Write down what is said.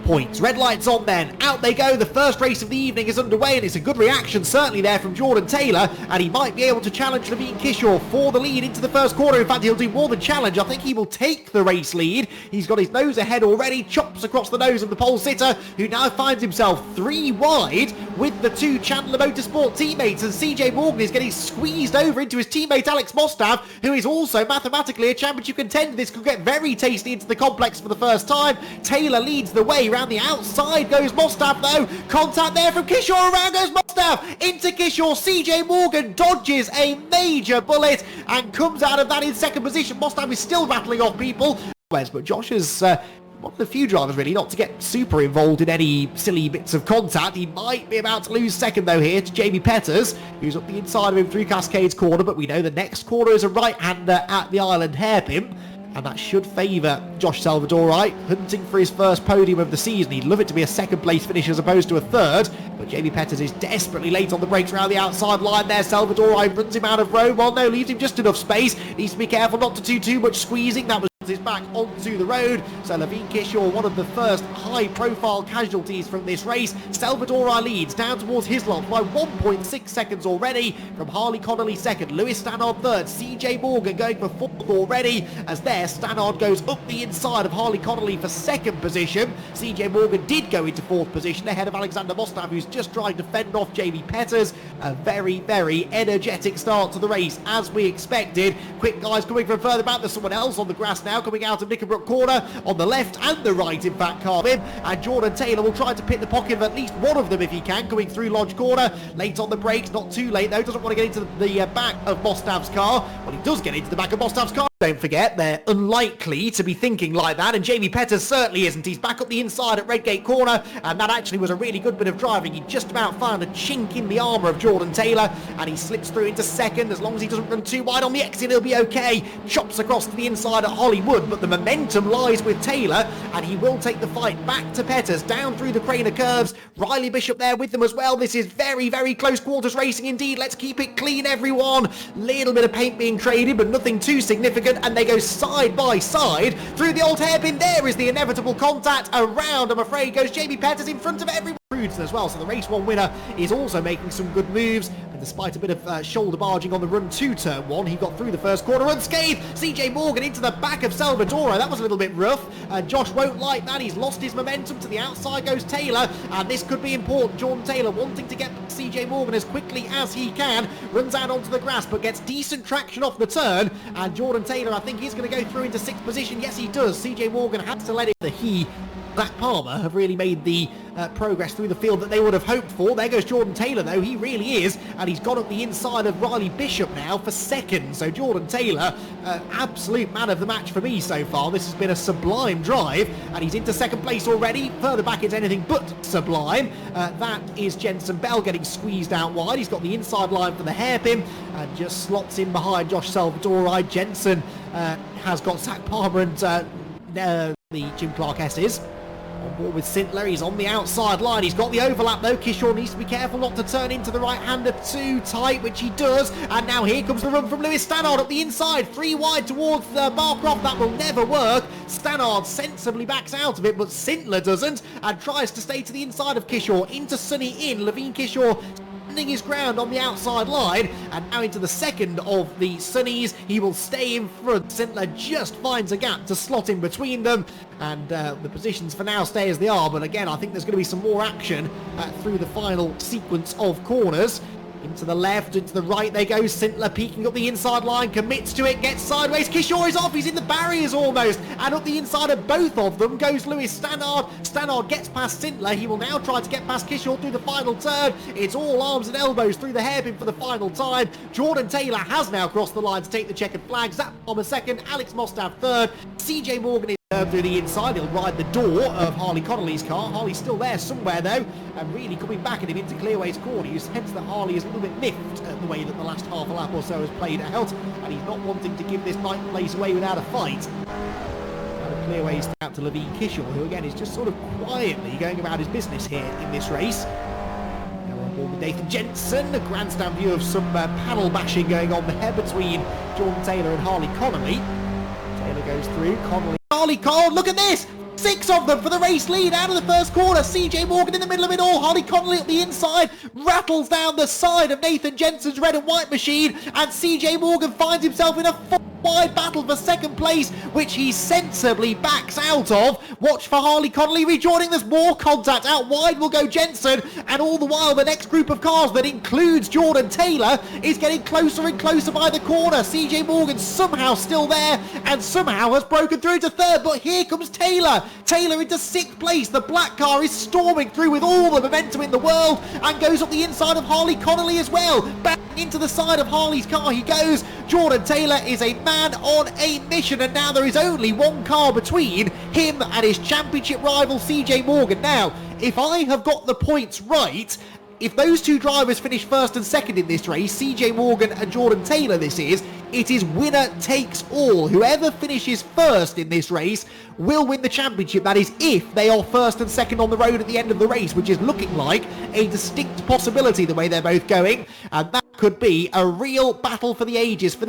points. Red lights on then. Out they go. The first race of the evening is underway, and it's a good reaction certainly there from Jordan Taylor, and he might be able to challenge Levine Kishore for the lead into the first quarter. In fact, he'll do more than challenge. I think he will take the race lead. He's got his nose ahead already, chops across the nose of the pole sitter, who now finds himself 3 wide with the 2 Chandler Motorsport teammates, and CJ Morgan is getting squeezed over into his teammate Alex Mostav, who is also mathematically a championship contender. This could get very tasty into the complex for the first time. Taylor leads the way. Round the outside goes Mostav though. Contact there from Kishore. Around goes Mostav into Kishore. CJ Morgan dodges a major bullet and comes out of that in second position. Mostav is still battling off people. But Josh is one of the few drivers really not to get super involved in any silly bits of contact. He might be about to lose second though here to Jamie Petters, who's up the inside of him through Cascades corner, but we know the next corner is a right-hander at the island hairpin, and that should favour Josh Salvadori, hunting for his first podium of the season. He'd love it to be a second place finish as opposed to a third, but Jamie Petters is desperately late on the brakes around the outside line there. Salvadori runs him out of road. Well, no, leaves him just enough space. Needs to be careful not to do too much squeezing. That was his back onto the road. So Levine Kishore, one of the first high-profile casualties from this race. Salvadori leads down towards his lot by 1.6 seconds already from Harley Connolly second, Lewis Stannard third, CJ Morgan going for fourth already, as there Stannard goes up the inside of Harley Connolly for second position. CJ Morgan did go into fourth position ahead of Alexander Mostav, who's just trying to fend off Jamie Petters. A very, very energetic start to the race, as we expected. Quick guys coming from further back. There's someone else on the grass now coming out of Knickerbrook corner, on the left and the right in fact, Carvin, and Jordan Taylor will try to pit the pocket of at least one of them if he can, coming through Lodge corner. Late on the brakes, not too late though, doesn't want to get into the back of Mostav's car. Well, he does get into the back of Mostav's car. Don't forget, they're unlikely to be thinking like that, and Jamie Petters certainly isn't. He's back up the inside at Redgate corner, and that actually was a really good bit of driving. He just about found a chink in the armour of Jordan Taylor, and he slips through into second. As long as he doesn't run too wide on the exit, he'll be okay. Chops across to the inside at Hollywood, but the momentum lies with Taylor, and he will take the fight back to Petters, down through the Craner curves. Riley Bishop there with them as well. This is very, very close quarters racing indeed. Let's keep it clean, everyone. Little bit of paint being traded, but nothing too significant. And they go side by side through the old hairpin. There is the inevitable contact. Around, I'm afraid, goes Jamie Petters in front of everyone as well. So the race 1 winner is also making some good moves, and despite a bit of shoulder barging on the run to turn 1, he got through the first quarter unscathed. CJ Morgan into the back of Salvadori. That was a little bit rough, and Josh won't like that. He's lost his momentum. To the outside goes Taylor, and this could be important. Jordan Taylor wanting to get CJ Morgan as quickly as he can, runs out onto the grass but gets decent traction off the turn, and Jordan Taylor, I think he's going to go through into 6th position. Yes, he does. CJ Morgan had to let it. Zach Palmer have really made the progress through the field that they would have hoped for. There goes Jordan Taylor though, he really is, and he's got up the inside of Riley Bishop now for second. So Jordan Taylor, absolute man of the match for me so far. This has been a sublime drive, and he's into second place already. Further back it's anything but sublime. That is Jensen Bell getting squeezed out wide. He's got the inside line for the hairpin and just slots in behind Josh Salvadori. Jensen has got Zach Palmer and the Jim Clark S's on board with Sintler. He's on the outside line. He's got the overlap though. Kishore needs to be careful not to turn into the right-hander too tight, which he does. And now here comes the run from Lewis Stannard up the inside. 3 wide towards Barcroft. That will never work. Stannard sensibly backs out of it, but Sintler doesn't and tries to stay to the inside of Kishore. Into Sunny in. Levine Kishore standing his ground on the outside line, and now into the second of the Sunnies. He will stay in front. Sintler just finds a gap to slot in between them, and the positions for now stay as they are. But again, I think there's going to be some more action through the final sequence of corners. Into the left, into the right they go. Sintler peeking up the inside line, commits to it, gets sideways. Kishore is off, he's in the barriers almost. And up the inside of both of them goes Lewis Stannard. Stannard gets past Sintler. He will now try to get past Kishore through the final turn. It's all arms and elbows through the hairpin for the final time. Jordan Taylor has now crossed the line to take the checkered flag. Zach Palmer second, Alex Mostav third. CJ Morgan is through the inside. He'll ride the door of Harley Connolly's car. Harley's still there somewhere though, and really coming back at him into Clearway's corner. Hence that Harley is a little bit miffed at the way that the last half a lap or so has played out, and he's not wanting to give this 9th place away without a fight. Clearway's out to Levine Kishore, who again is just sort of quietly going about his business here in this race. Now on board with Nathan Jensen. A grandstand view of some panel bashing going on there between Jordan Taylor and Harley Connolly. Taylor goes through, Connolly. Harley Cole, look at this! 6 of them for the race lead out of the first corner. CJ Morgan in the middle of it all. Harley Connolly at the inside rattles down the side of Nathan Jensen's red and white machine, and CJ Morgan finds himself in a wide battle for second place, which he sensibly backs out of. Watch for Harley Connolly rejoining. There's more contact. Out wide will go Jensen, and all the while the next group of cars that includes Jordan Taylor is getting closer and closer by the corner. CJ Morgan somehow still there and somehow has broken through to third, but here comes Taylor. Taylor into 6th place. The black car is storming through with all the momentum in the world and goes up the inside of Harley Connolly as well. Back into the side of Harley's car he goes. Jordan Taylor is a man on a mission, and now there is only one car between him and his championship rival CJ Morgan. Now, if I have got the points right, if those two drivers finish first and second in this race, CJ Morgan and Jordan Taylor it is winner takes all. Whoever finishes first in this race will win the championship. That is if they are first and second on the road at the end of the race, which is looking like a distinct possibility the way they're both going. And that could be a real battle for the ages for